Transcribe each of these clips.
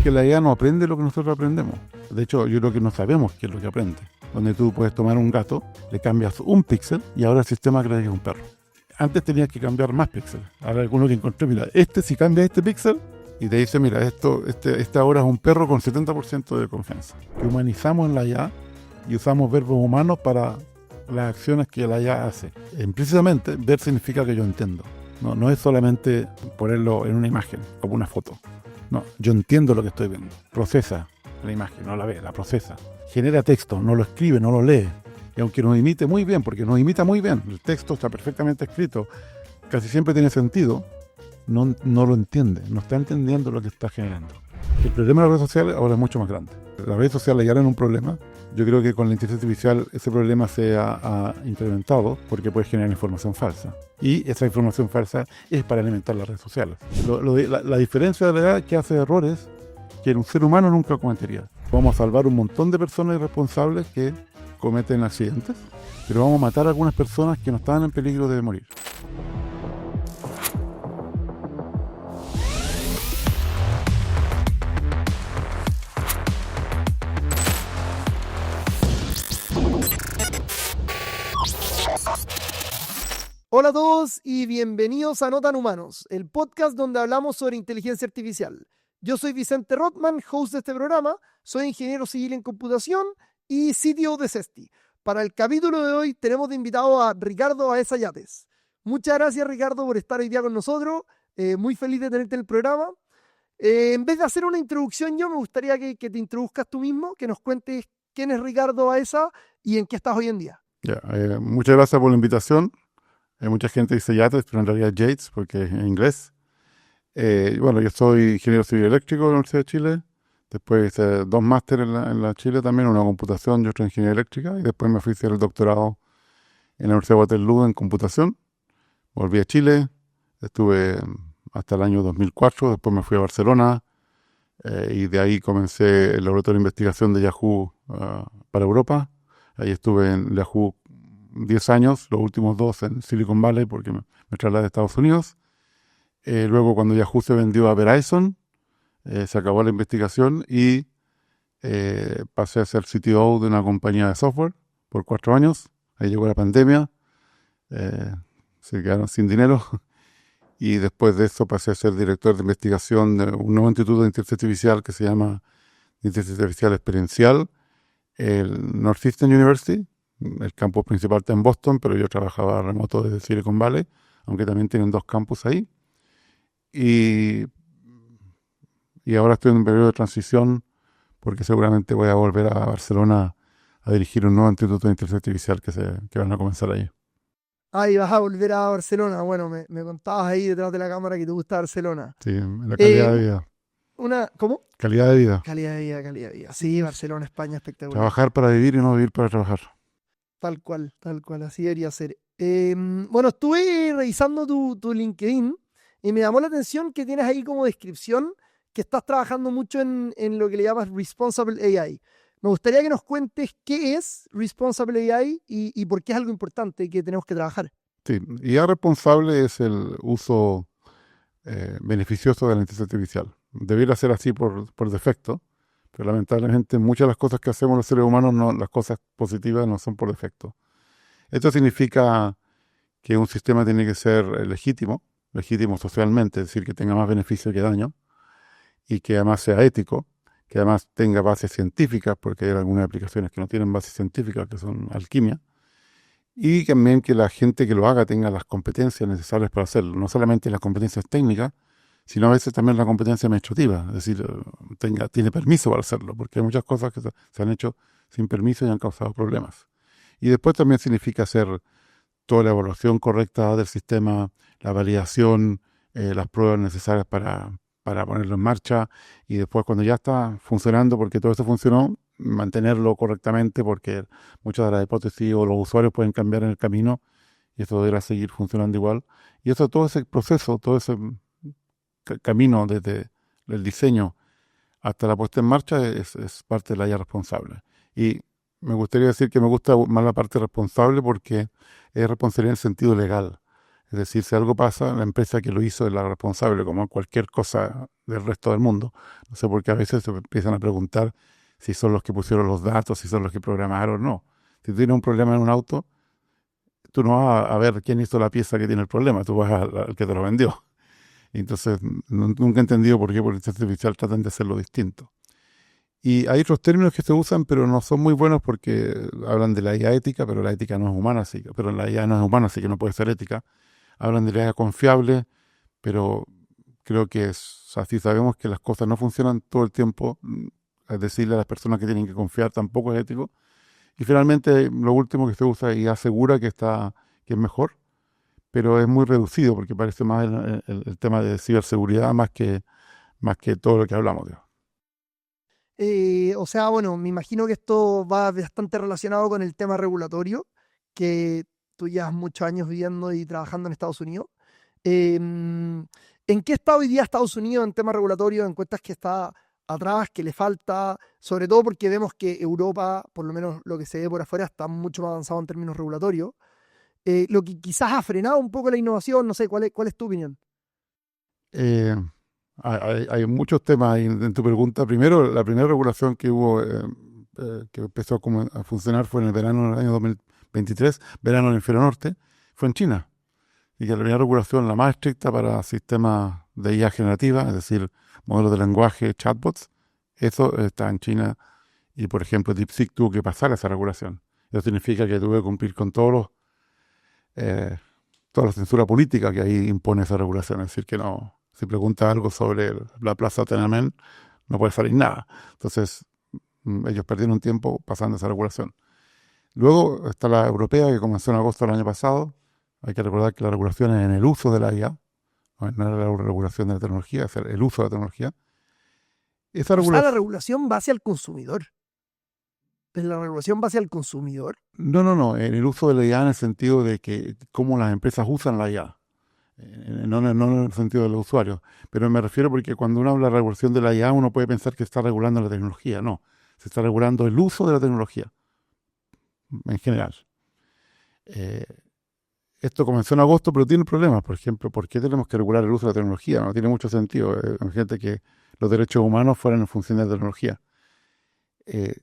que la IA no aprende lo que nosotros aprendemos. De hecho, yo creo que no sabemos qué es lo que aprende. Donde tú puedes tomar un gato, le cambias un píxel y ahora el sistema cree que es un perro. Antes tenías que cambiar más píxeles. Ahora alguno que encontré, mira, si cambia este píxel y te dice, mira, este ahora es un perro con 70% de confianza. Que humanizamos en la IA y usamos verbos humanos para las acciones que la IA hace. Precisamente, ver significa que yo entiendo. No es solamente ponerlo en una imagen, como una foto. No, yo entiendo lo que estoy viendo. Procesa la imagen, no la ve, la procesa. Genera texto, no lo escribe, no lo lee. Y aunque nos imite muy bien, porque nos imita muy bien, el texto está perfectamente escrito, casi siempre tiene sentido, no lo entiende, no está entendiendo lo que está generando. El problema de las redes sociales ahora es mucho más grande. Las redes sociales ya eran un problema. Yo creo que con la inteligencia artificial ese problema se ha incrementado porque puede generar información falsa. Y esa información falsa es para alimentar las redes sociales. La diferencia de la edad que hace errores que un ser humano nunca cometería. Vamos a salvar un montón de personas irresponsables que cometen accidentes, pero vamos a matar a algunas personas que no estaban en peligro de morir. Hola a todos y bienvenidos a No Tan Humanos, el podcast donde hablamos sobre inteligencia artificial. Yo soy Vicente Rothman, host de este programa, soy ingeniero civil en computación y CTO de CESTI. Para el capítulo de hoy tenemos de invitado a Ricardo Baeza Yates. Muchas gracias, Ricardo, por estar hoy día con nosotros. Muy feliz de tenerte en el programa. En vez de hacer una introducción, yo me gustaría que te introduzcas tú mismo, que nos cuentes quién es Ricardo Baeza y en qué estás hoy en día. Muchas gracias por la invitación. Mucha gente dice Yates, pero en realidad Yates, porque es en inglés. Yo soy ingeniero civil eléctrico de la Universidad de Chile. Después hice 2 másteres en la Chile también, una en computación y otra en ingeniería eléctrica. Y después me fui a hacer el doctorado en la Universidad de Waterloo en computación. Volví a Chile, estuve hasta el año 2004. Después me fui a Barcelona y de ahí comencé el laboratorio de investigación de Yahoo para Europa. Ahí estuve en Yahoo 10 años, los últimos 2 en Silicon Valley porque me trasladé a Estados Unidos. Luego cuando Yahoo se vendió a Verizon, se acabó la investigación y pasé a ser CTO de una compañía de software por 4 años. Ahí llegó la pandemia, se quedaron sin dinero y después de eso pasé a ser director de investigación de un nuevo instituto de inteligencia artificial que se llama Inteligencia Artificial Experiencial, el Northeastern University. El campus principal está en Boston, pero yo trabajaba remoto desde Silicon Valley, aunque también tienen 2 campus ahí. Y ahora estoy en un periodo de transición porque seguramente voy a volver a Barcelona a dirigir un nuevo instituto de inteligencia artificial que van a comenzar ahí. Y vas a volver a Barcelona. Bueno, me contabas ahí detrás de la cámara que te gusta Barcelona. Sí, la calidad de vida. ¿Cómo? Calidad de vida. Calidad de vida. Sí, Barcelona, España, espectacular. Trabajar para vivir y no vivir para trabajar. Tal cual, así debería ser. Estuve revisando tu LinkedIn y me llamó la atención que tienes ahí como descripción que estás trabajando mucho en lo que le llamas Responsible AI. Me gustaría que nos cuentes qué es Responsible AI y por qué es algo importante que tenemos que trabajar. Sí, IA responsable es el uso beneficioso de la inteligencia artificial. Debiera ser así por defecto, pero lamentablemente muchas de las cosas que hacemos los seres humanos, las cosas positivas no son por defecto. Esto significa que un sistema tiene que ser legítimo socialmente, es decir, que tenga más beneficio que daño, y que además sea ético, que además tenga bases científicas, porque hay algunas aplicaciones que no tienen bases científicas, que son alquimia, y también que la gente que lo haga tenga las competencias necesarias para hacerlo, no solamente las competencias técnicas, sino a veces también la competencia administrativa, es decir, tiene permiso para hacerlo, porque hay muchas cosas que se han hecho sin permiso y han causado problemas. Y después también significa hacer toda la evaluación correcta del sistema, la validación, las pruebas necesarias para ponerlo en marcha, y después cuando ya está funcionando, porque todo eso funcionó, mantenerlo correctamente, porque muchas de las hipótesis o los usuarios pueden cambiar en el camino y esto deberá seguir funcionando igual. Y eso, todo ese proceso, todo ese camino desde el diseño hasta la puesta en marcha es parte de la IA responsable. Y me gustaría decir que me gusta más la parte responsable porque es responsabilidad en el sentido legal. Es Es decir, si algo pasa, la empresa que lo hizo es la responsable, como cualquier cosa del resto del mundo. No sé por qué a veces se empiezan a preguntar si son los que pusieron los datos, si son los que programaron, no. Si tú tienes un problema en un auto, tú no vas a ver quién hizo la pieza que tiene el problema, tú vas al que te lo vendió. Y entonces, nunca he entendido por qué por inteligencia artificial tratan de hacerlo distinto. Y hay otros términos que se usan, pero no son muy buenos porque hablan de la IA ética, pero la ética no es humana, así, pero la IA no es humana, así que no puede ser ética. Hablan de la IA confiable, pero creo que así sabemos que las cosas no funcionan todo el tiempo. Es decirle a las personas que tienen que confiar tampoco es ético. Y finalmente, lo último que se usa y asegura que es mejor, pero es muy reducido porque parece más el tema de ciberseguridad más que todo lo que hablamos, digamos. O sea, bueno, me imagino que esto va bastante relacionado con el tema regulatorio, que tú llevas muchos años viviendo y trabajando en Estados Unidos. ¿En qué está hoy día Estados Unidos en temas regulatorios? ¿Encuentras que está atrás, que le falta? Sobre todo porque vemos que Europa, por lo menos lo que se ve por afuera, está mucho más avanzado en términos regulatorios. Lo que quizás ha frenado un poco la innovación, no sé, ¿cuál es tu opinión? Eh, hay muchos temas ahí en tu pregunta. Primero, la primera regulación que hubo, que empezó a funcionar fue en el verano del año 2023, verano en el hemisferio norte, fue en China. Y que la primera regulación, la más estricta para sistemas de IA generativa, es decir, modelos de lenguaje, chatbots, eso está en China. Y, por ejemplo, DeepSeek tuvo que pasar esa regulación. Eso significa que tuve que cumplir con eh, toda la censura política que ahí impone esa regulación. Es decir, que no, si pregunta algo sobre la plaza Tiananmen, no puede salir nada. Entonces, ellos perdieron tiempo pasando esa regulación. Luego está la europea, que comenzó en agosto del año pasado. Hay que recordar que la regulación es en el uso de la IA, no es la regulación de la tecnología, es el uso de la tecnología. Esa O sea, la regulación, regulación va hacia el consumidor. ¿Es la regulación va hacia el consumidor? no, en el uso de la IA en el sentido de que cómo las empresas usan la IA. No en el sentido de los usuarios, pero me refiero porque cuando uno habla de regulación de la IA, uno puede pensar que está regulando la tecnología. No, se está regulando el uso de la tecnología en general. Eh, Esto comenzó en agosto, pero tiene problemas. Por ejemplo, ¿por qué tenemos que regular el uso de la tecnología? No tiene mucho sentido. Imagínate que los derechos humanos fueran en función de la tecnología.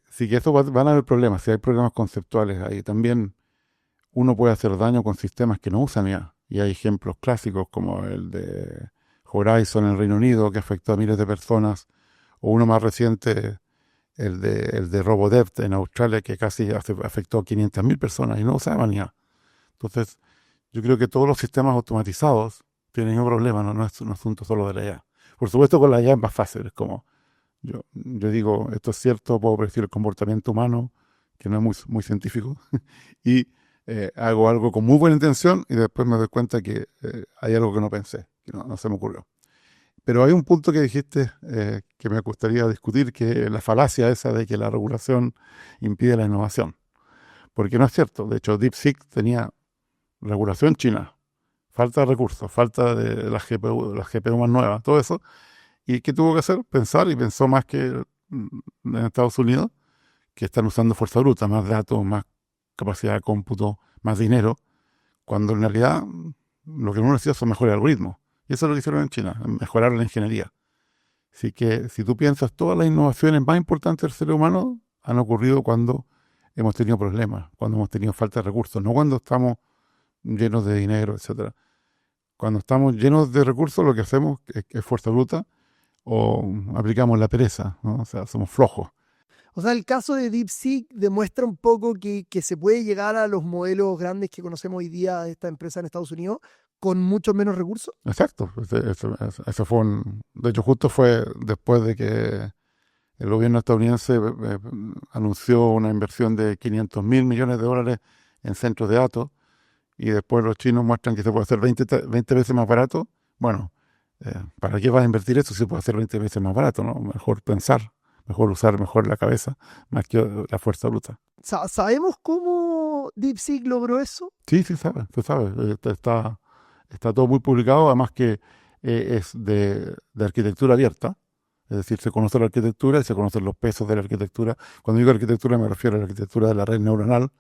Sí que eso van a haber problemas, si hay problemas conceptuales ahí. También uno puede hacer daño con sistemas que no usan IA. Y hay ejemplos clásicos como el de Horizon en el Reino Unido, que afectó a miles de personas, o uno más reciente, el de RoboDev en Australia, que casi afectó a 500.000 personas y no usaban IA. Entonces, yo creo que todos los sistemas automatizados tienen un problema, no es un asunto solo de la IA. Por supuesto, con la IA es más fácil, es como yo digo, esto es cierto, puedo predecir el comportamiento humano, que no es muy científico, y hago algo con muy buena intención y después me doy cuenta que hay algo que no pensé, que no se me ocurrió. Pero hay un punto que dijiste que me gustaría discutir, que es la falacia esa de que la regulación impide la innovación. Porque no es cierto. De hecho, DeepSeek tenía regulación china, falta de recursos, falta de las GPU más nuevas, todo eso. ¿Y qué tuvo que hacer? Pensar, y pensó más que en Estados Unidos, que están usando fuerza bruta, más datos, más capacidad de cómputo, más dinero, cuando en realidad lo que uno necesita son mejores algoritmos. Y eso es lo que hicieron en China, mejorar la ingeniería. Así que si tú piensas, todas las innovaciones más importantes del ser humano han ocurrido cuando hemos tenido problemas, cuando hemos tenido falta de recursos, no cuando estamos llenos de dinero, etcétera. Cuando estamos llenos de recursos, lo que hacemos es fuerza bruta o aplicamos la pereza, ¿no? O sea, somos flojos. O sea, el caso de DeepSeek demuestra un poco que se puede llegar a los modelos grandes que conocemos hoy día de esta empresa en Estados Unidos con mucho menos recursos. Exacto. Eso fue de hecho, justo fue después de que el gobierno estadounidense anunció una inversión de 500.000 millones de dólares en centros de datos y después los chinos muestran que se puede hacer 20 veces más barato. Bueno, ¿para qué vas a invertir eso si se puede hacer 20 veces más barato, ¿no? Mejor pensar, mejor usar mejor la cabeza, más que la fuerza bruta. ¿Sabemos cómo DeepSeek logró eso? Sí, se sabe. Está todo muy publicado, además que es de arquitectura abierta. Es decir, se conoce la arquitectura y se conocen los pesos de la arquitectura. Cuando digo arquitectura me refiero a la arquitectura de la red neuronal,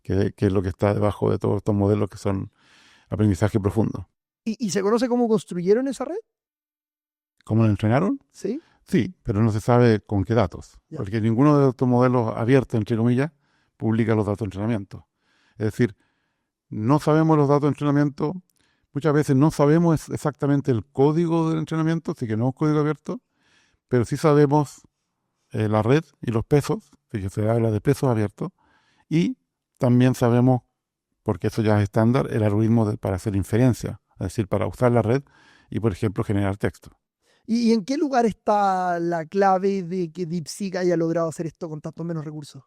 que es lo que está debajo de todos estos modelos que son aprendizaje profundo. ¿Y se conoce cómo construyeron esa red? ¿Cómo lo entrenaron? Sí. Sí, pero no se sabe con qué datos, Ya. porque ninguno de estos modelos abiertos, entre comillas, publica los datos de entrenamiento. Es decir, no sabemos los datos de entrenamiento, muchas veces no sabemos exactamente el código del entrenamiento, así que no es código abierto, pero sí sabemos la red y los pesos, así que se habla de pesos abiertos, y también sabemos, porque eso ya es estándar, el algoritmo para hacer inferencia, es decir, para usar la red y, por ejemplo, generar texto. ¿Y en qué lugar está la clave de que DeepSeek haya logrado hacer esto con tantos menos recursos?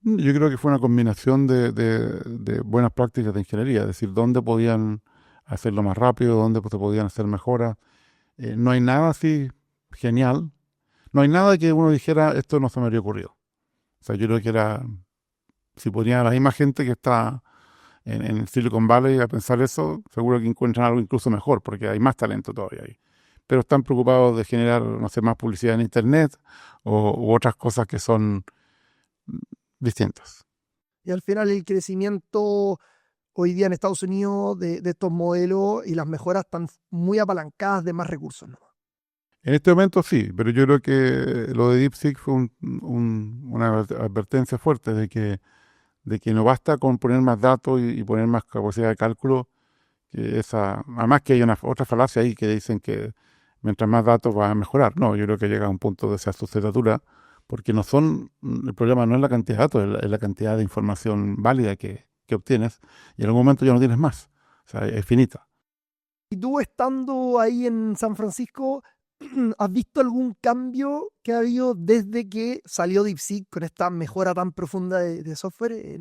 Yo creo que fue una combinación de buenas prácticas de ingeniería, es decir, dónde podían hacerlo más rápido, dónde se podían hacer mejoras. No hay nada así genial, no hay nada que uno dijera, esto no se me habría ocurrido. O sea, yo creo que era, si ponía a la misma gente que está en Silicon Valley a pensar eso, seguro que encuentran algo incluso mejor, porque hay más talento todavía ahí. Pero están preocupados de generar, no sé, más publicidad en Internet u otras cosas que son distintas. Y al final el crecimiento hoy día en Estados Unidos de estos modelos y las mejoras están muy apalancadas de más recursos, ¿no? En este momento sí, pero yo creo que lo de DeepSeek fue una advertencia fuerte de que no basta con poner más datos y poner más capacidad de cálculo. Además que hay una otra falacia ahí que dicen que mientras más datos va a mejorar. No, yo creo que llega a un punto de esa saturatura, porque el problema no es la cantidad de datos, es la cantidad de información válida que obtienes, y en algún momento ya no tienes más. O sea, es finita. Y tú estando ahí en San Francisco, ¿has visto algún cambio que ha habido desde que salió DeepSeek con esta mejora tan profunda de software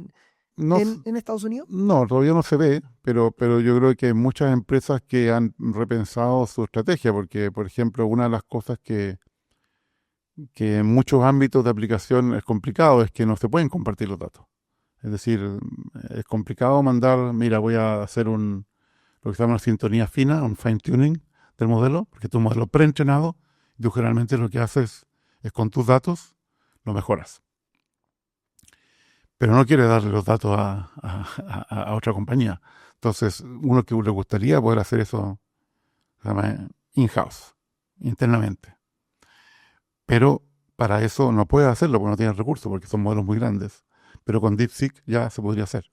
No, en Estados Unidos? no, todavía no se ve, pero yo creo que hay muchas empresas que han repensado su estrategia, porque, por ejemplo, una de las cosas que en muchos ámbitos de aplicación es complicado es que no se pueden compartir los datos. Es decir, es complicado mandar, mira, voy a hacer lo que se llama una sintonía fina, un fine tuning del modelo, porque tu modelo preentrenado, y tú generalmente lo que haces es con tus datos lo mejoras. Pero no quiere darle los datos a otra compañía. Entonces, uno que le gustaría poder hacer eso, se llama in-house, internamente. Pero para eso no puede hacerlo porque no tiene recursos, porque son modelos muy grandes. Pero con DeepSeek ya se podría hacer.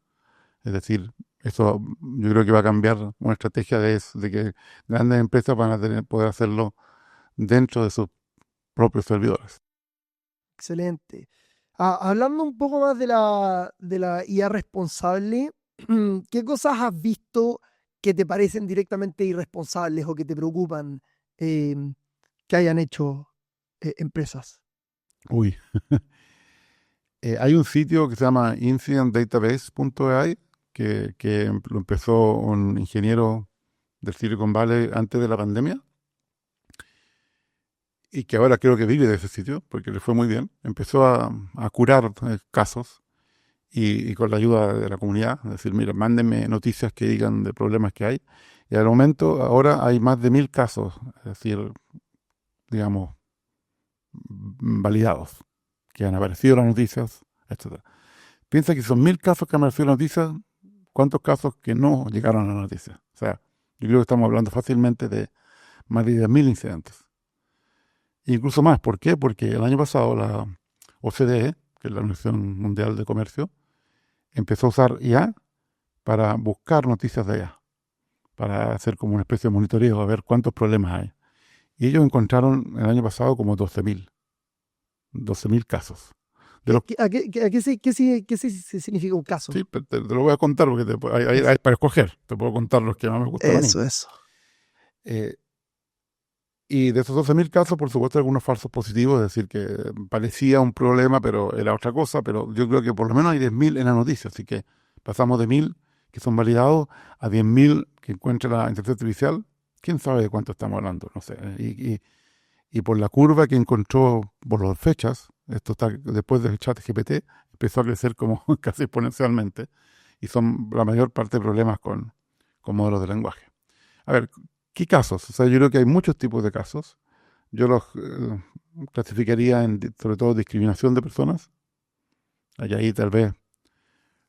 Es decir, eso yo creo que va a cambiar una estrategia de que grandes empresas van a poder hacerlo dentro de sus propios servidores. Excelente. Hablando un poco más de la IA responsable, ¿qué cosas has visto que te parecen directamente irresponsables o que te preocupan eh, que hayan hecho empresas? Uy, hay un sitio que se llama incidentdatabase.ai que lo empezó un ingeniero del Silicon Valley antes de la pandemia y que ahora creo que vive de ese sitio porque le fue muy bien. Empezó a curar casos y con la ayuda de la comunidad, es decir, mira, mándenme noticias que digan de problemas que hay. Y al momento ahora hay más de 1000 casos, es decir, digamos, validados, que han aparecido en las noticias, etc. Piensa que son 1000 casos que han aparecido en las noticias, ¿cuántos casos que no llegaron a las noticias? O sea, yo creo que estamos hablando fácilmente de más de 10.000 incidentes. Incluso más, ¿por qué? Porque el año pasado la OCDE, que es la Organización Mundial de Comercio, empezó a usar IA para buscar noticias de IA, para hacer como una especie de monitoreo, a ver cuántos problemas hay. Y ellos encontraron el año pasado como 12.000 casos. De los, ¿Qué significa un caso? sí, te lo voy a contar porque hay para escoger. Te puedo contar los que más me gustan a mí. Eso. Eh, y de esos 12.000 casos, por supuesto, algunos falsos positivos, es decir, que parecía un problema, pero era otra cosa. Pero yo creo que por lo menos hay 10.000 en la noticia. Así que pasamos de 1.000 que son validados a 10.000 que encuentra la inteligencia artificial. ¿Quién sabe de cuánto estamos hablando? No sé. Y por la curva que encontró por las fechas, esto está después del chat GPT, empezó a crecer como casi exponencialmente. Y son la mayor parte de problemas con modelos de lenguaje. A ver, ¿qué casos? O sea, yo creo que hay muchos tipos de casos. Yo los clasificaría en, sobre todo, discriminación de personas. Ahí tal vez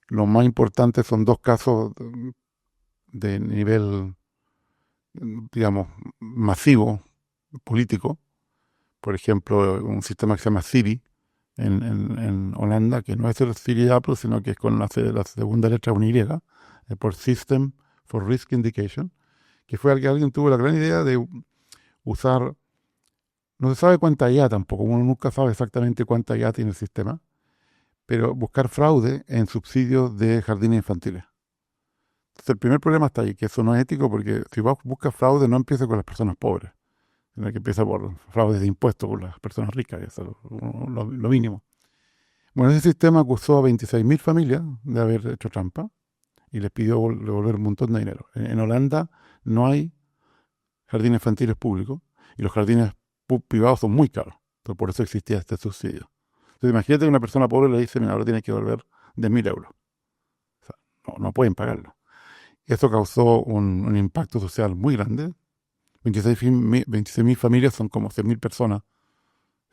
lo más importante son dos casos de nivel, digamos, masivo, político. Por ejemplo, un sistema que se llama Siri en Holanda, que no es el Siri de Apple, sino que es con la segunda letra una Y, por System for Risk Indication, que fue que alguien tuvo la gran idea de usar, no se sabe cuánta IA tampoco, uno nunca sabe exactamente cuánta IA tiene el sistema, pero buscar fraude en subsidios de jardines infantiles. Entonces el primer problema está ahí, que eso no es ético, porque si vos buscas fraude no empieza con las personas pobres, sino que empieza por fraudes de impuestos con las personas ricas, y eso es lo mínimo. Bueno, ese sistema acusó a 26.000 familias de haber hecho trampa y les pidió devolver un montón de dinero. En Holanda no hay jardines infantiles públicos y los jardines privados son muy caros. Entonces, por eso existía este subsidio. Entonces, imagínate que una persona pobre le dice, mira, ahora tienes que devolver 10.000 euros. O sea, no pueden pagarlo. Eso causó un impacto social muy grande. 26.000 familias son como 100.000 personas.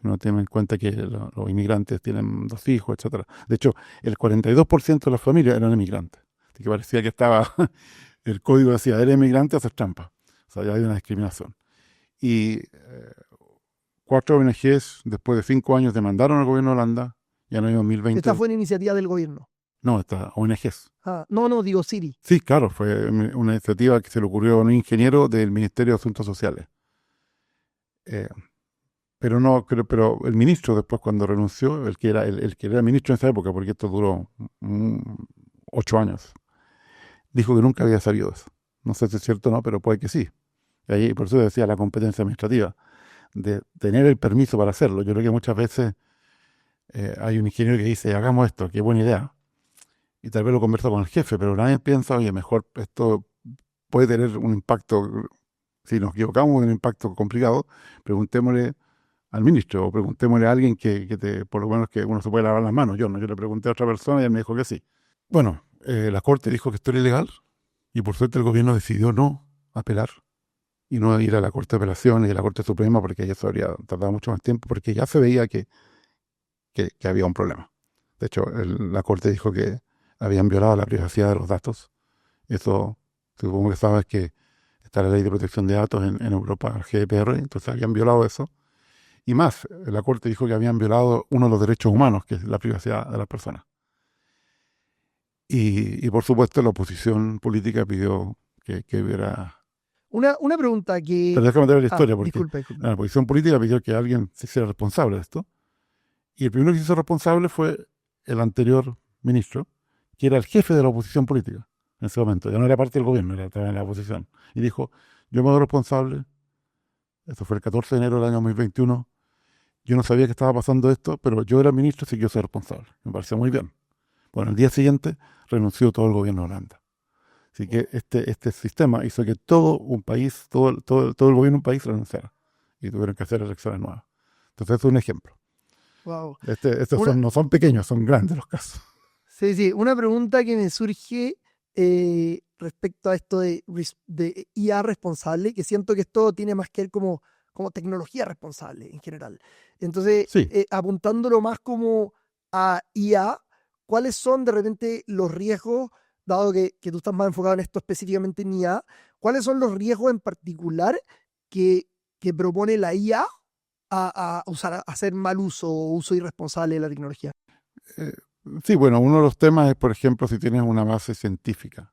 Si uno tiene en cuenta que los inmigrantes tienen 2 hijos, etcétera. De hecho, el 42% de las familias eran inmigrantes. Así que parecía que estaba, el código decía, eres inmigrante, haces trampa. O sea, ya hay una discriminación. Y 4 ONGs, después de 5 años, demandaron al gobierno de Holanda, y en el año 2020... Esta fue una iniciativa del gobierno. No, estas ONGs. No, digo Siri. Sí, claro, fue una iniciativa que se le ocurrió a un ingeniero del Ministerio de Asuntos Sociales. Pero el ministro después cuando renunció, el que era ministro en esa época, porque esto duró 8 años, dijo que nunca había sabido eso. No sé si es cierto o no, pero puede que sí. Y ahí, por eso decía la competencia administrativa, de tener el permiso para hacerlo. Yo creo que muchas veces hay un ingeniero que dice, hagamos esto, qué buena idea. Y tal vez lo conversa con el jefe, pero nadie piensa, oye, mejor esto puede tener un impacto, si nos equivocamos, un impacto complicado, preguntémosle al ministro o preguntémosle a alguien por lo menos que uno se puede lavar las manos. Yo le pregunté a otra persona y él me dijo que sí. Bueno, la Corte dijo que esto era ilegal y por suerte el gobierno decidió no apelar y no ir a la Corte de Apelaciones y a la Corte Suprema porque ya se habría tardado mucho más tiempo porque ya se veía que había un problema. De hecho, la Corte dijo que habían violado la privacidad de los datos. Eso, supongo que sabes que está la Ley de Protección de Datos en Europa, el GDPR, entonces habían violado eso. Y más, la Corte dijo que habían violado uno de los derechos humanos, que es la privacidad de las personas. Y por supuesto, la oposición política pidió que hubiera... Una pregunta que... Pero déjame dar la historia, porque disculpa. la oposición política pidió que alguien se hiciera responsable de esto. Y el primero que se hizo responsable fue el anterior ministro, que era el jefe de la oposición política en ese momento. Ya no era parte del gobierno, estaba en la oposición. Y dijo, yo me hago responsable. Eso fue el 14 de enero del año 2021. Yo no sabía que estaba pasando esto, pero yo era ministro, así que yo soy responsable. Me pareció muy bien. Bueno, el día siguiente renunció todo el gobierno de Holanda. Así que este sistema hizo que todo un país, todo el gobierno de un país renunciara. Y tuvieron que hacer elecciones nuevas. Entonces, eso es un ejemplo. Wow. Estos no son pequeños, son grandes los casos. Sí. Una pregunta que me surge respecto a esto de IA responsable, que siento que esto tiene más que ver como tecnología responsable en general. Entonces, Sí. Apuntándolo más como a IA, ¿cuáles son de repente los riesgos, dado que tú estás más enfocado en esto específicamente en IA, cuáles son los riesgos en particular que propone la IA a hacer mal uso o uso irresponsable de la tecnología? Sí, bueno, uno de los temas es, por ejemplo, si tienes una base científica.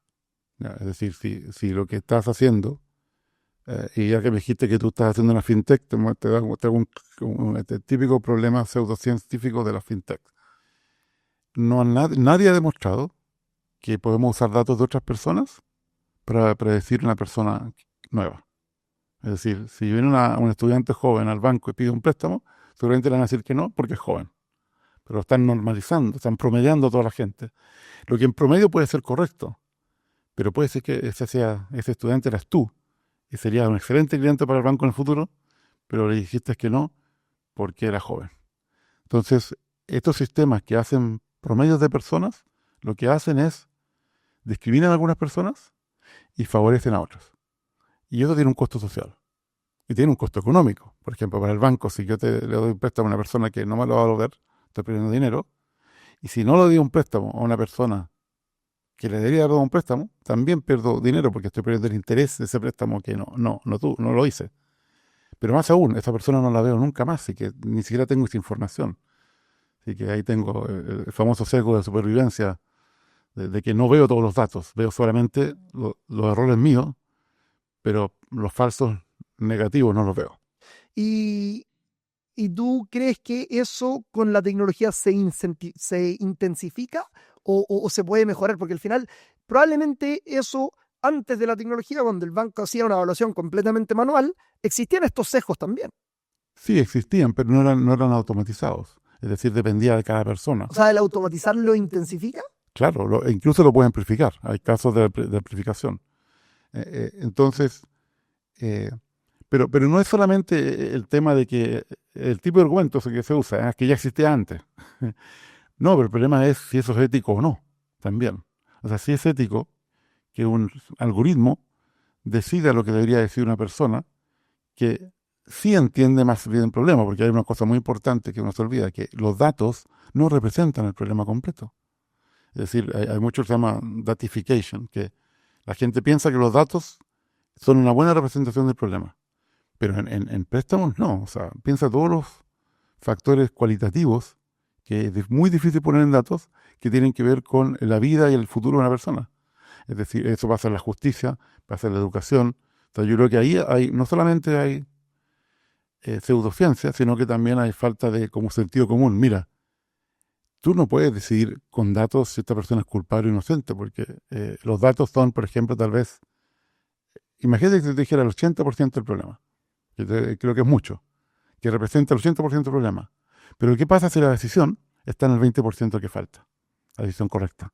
¿Ya? Es decir, si lo que estás haciendo, y ya que me dijiste que tú estás haciendo una fintech, te da este típico problema pseudocientífico de la fintech. Nadie ha demostrado que podemos usar datos de otras personas para predecir una persona nueva. Es decir, si viene un estudiante joven al banco y pide un préstamo, seguramente le van a decir que no porque es joven. Pero están normalizando, están promediando a toda la gente. Lo que en promedio puede ser correcto, pero puede ser que ese estudiante eras tú y sería un excelente cliente para el banco en el futuro, pero le dijiste que no porque era joven. Entonces, estos sistemas que hacen promedios de personas, lo que hacen es discriminan a algunas personas y favorecen a otras. Y eso tiene un costo social. Y tiene un costo económico. Por ejemplo, para el banco, si yo le doy un préstamo a una persona que no me lo va a devolver, estoy perdiendo dinero. Y si no le doy un préstamo a una persona que le debería dar un préstamo, también pierdo dinero porque estoy perdiendo el interés de ese préstamo que no lo hice. Pero más aún, esa persona no la veo nunca más y que ni siquiera tengo esa información. Así que ahí tengo el famoso sesgo de supervivencia, de que no veo todos los datos, veo solamente los errores míos, pero los falsos negativos no los veo. ¿Y, y tú crees que eso con la tecnología se intensifica o se puede mejorar? Porque al final, probablemente eso, antes de la tecnología, cuando el banco hacía una evaluación completamente manual, existían estos sesgos también. Sí, existían, pero no eran automatizados. Es decir, dependía de cada persona. O sea, el automatizar lo intensifica. Claro, incluso lo pueden amplificar. Hay casos de amplificación. Entonces, eh, pero no es solamente el tema de que el tipo de argumentos que se usa es que ya existía antes. No, pero el problema es si eso es ético o no, también. O sea, si es ético que un algoritmo decida lo que debería decir una persona que sí entiende más bien el problema, porque hay una cosa muy importante que uno se olvida, que los datos no representan el problema completo. Es decir, hay mucho que se llama datification, que la gente piensa que los datos son una buena representación del problema, pero en préstamos no. O sea, piensa todos los factores cualitativos que es muy difícil poner en datos que tienen que ver con la vida y el futuro de una persona. Es decir, eso pasa en la justicia, pasa en la educación. O sea, yo creo que ahí no solamente hay pseudociencia, sino que también hay falta de como sentido común. Mira, tú no puedes decidir con datos si esta persona es culpable o inocente, porque los datos son, por ejemplo, tal vez, imagínate que te dijera el 80% del problema, que creo que es mucho, que representa el 80% del problema. Pero ¿qué pasa si la decisión está en el 20% que falta? La decisión correcta.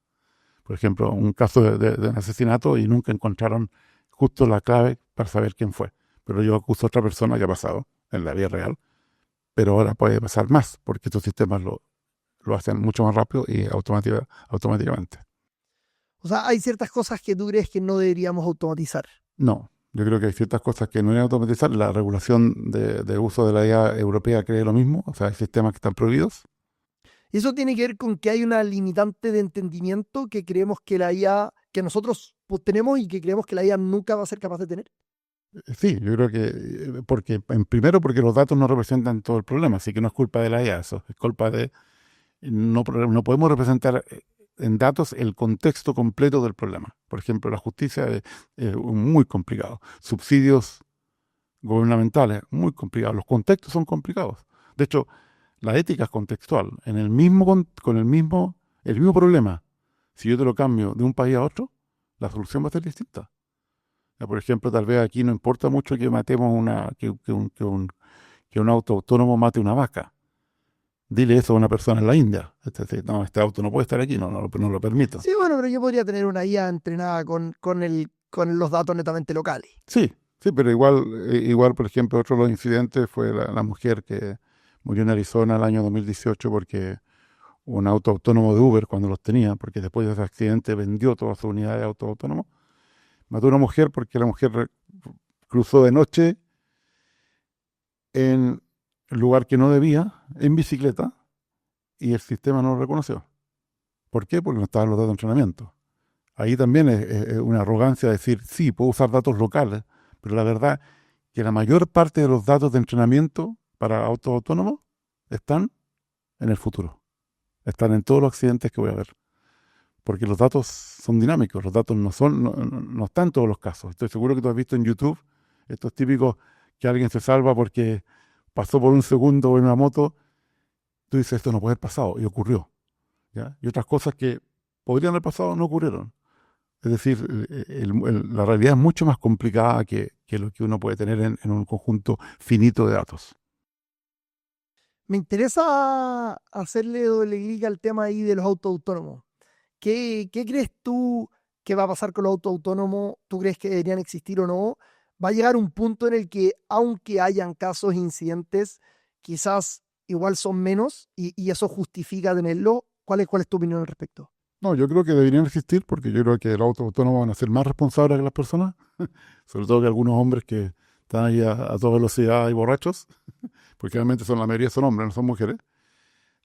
Por ejemplo, un caso de un asesinato y nunca encontraron justo la clave para saber quién fue. Pero yo acuso a otra persona que ha pasado en la vida real, pero ahora puede pasar más, porque estos sistemas lo hacen mucho más rápido y automáticamente. O sea, hay ciertas cosas que tú crees que no deberíamos automatizar. No, yo creo que hay ciertas cosas que no deben automatizar. La regulación de uso de la IA europea cree lo mismo, o sea, hay sistemas que están prohibidos. Y eso tiene que ver con que hay una limitante de entendimiento que creemos que la IA, que nosotros tenemos y que creemos que la IA nunca va a ser capaz de tener. Sí, yo creo que, primero porque los datos no representan todo el problema, así que no es culpa de la IA, eso es culpa de, no podemos representar en datos el contexto completo del problema. Por ejemplo, la justicia es muy complicado, subsidios gubernamentales, muy complicados, los contextos son complicados. De hecho, la ética es contextual, en con el mismo problema, si yo te lo cambio de un país a otro, la solución va a ser distinta. Por ejemplo, tal vez aquí no importa mucho que matemos que un auto autónomo mate una vaca. Dile eso a una persona en la India. Es decir, no, este auto no puede estar aquí, no lo permito. Sí, bueno, pero yo podría tener una IA entrenada con los datos netamente locales. Sí, sí, pero igual, por ejemplo, otro de los incidentes fue la mujer que murió en Arizona el año 2018 porque un auto autónomo de Uber, cuando los tenía, porque después de ese accidente vendió toda su unidad de auto autónomo, mató a una mujer porque la mujer cruzó de noche en el lugar que no debía, en bicicleta, y el sistema no lo reconoció. ¿Por qué? Porque no estaban los datos de entrenamiento. Ahí también es una arrogancia decir, sí, puedo usar datos locales, pero la verdad que la mayor parte de los datos de entrenamiento para autos autónomos están en el futuro. Están en todos los accidentes que voy a ver. Porque los datos son dinámicos, los datos no están en todos los casos. Estoy seguro que tú has visto en YouTube estos típicos que alguien se salva porque pasó por un segundo en una moto. Tú dices, esto no puede haber pasado, y ocurrió. ¿Ya? Y otras cosas que podrían haber pasado no ocurrieron. Es decir, la realidad es mucho más complicada que lo que uno puede tener en un conjunto finito de datos. Me interesa hacerle doble clic al tema ahí de los autos autónomos. ¿Qué crees tú que va a pasar con los autos autónomos? ¿Tú crees que deberían existir o no? ¿Va a llegar un punto en el que, aunque hayan casos, incidentes, quizás igual son menos y eso justifica tenerlo? ¿Cuál es tu opinión al respecto? No, yo creo que deberían existir porque yo creo que los autos autónomos van a ser más responsables que las personas, sobre todo que algunos hombres que están ahí a toda velocidad y borrachos, porque realmente la mayoría son hombres, no son mujeres,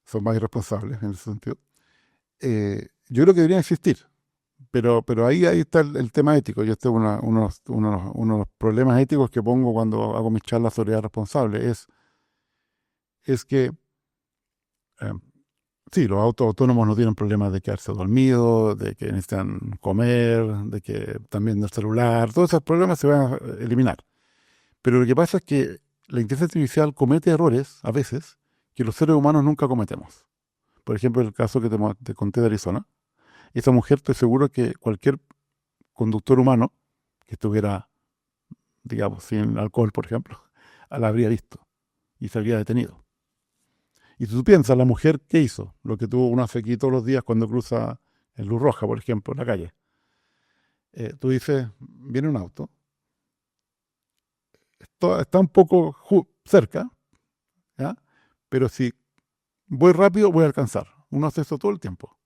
son más irresponsables en ese sentido. Yo creo que deberían existir, pero ahí está el tema ético. Y este es uno de los problemas éticos que pongo cuando hago mis charlas sobre IA responsable. Es que, eh, sí, los autos autónomos no tienen problemas de quedarse dormidos, de que necesitan comer, de que también del celular. Todos esos problemas se van a eliminar. Pero lo que pasa es que la inteligencia artificial comete errores, a veces, que los seres humanos nunca cometemos. Por ejemplo, el caso que te conté de Arizona. Esa mujer, estoy seguro que cualquier conductor humano que estuviera, digamos, sin alcohol, por ejemplo, la habría visto y se habría detenido. Y si tú piensas, la mujer, ¿qué hizo? Lo que uno hace aquí todos los días cuando cruza en luz roja, por ejemplo, en la calle. Tú dices, viene un auto, está un poco cerca, ¿ya? Pero si voy rápido, voy a alcanzar. Uno hace eso todo el tiempo.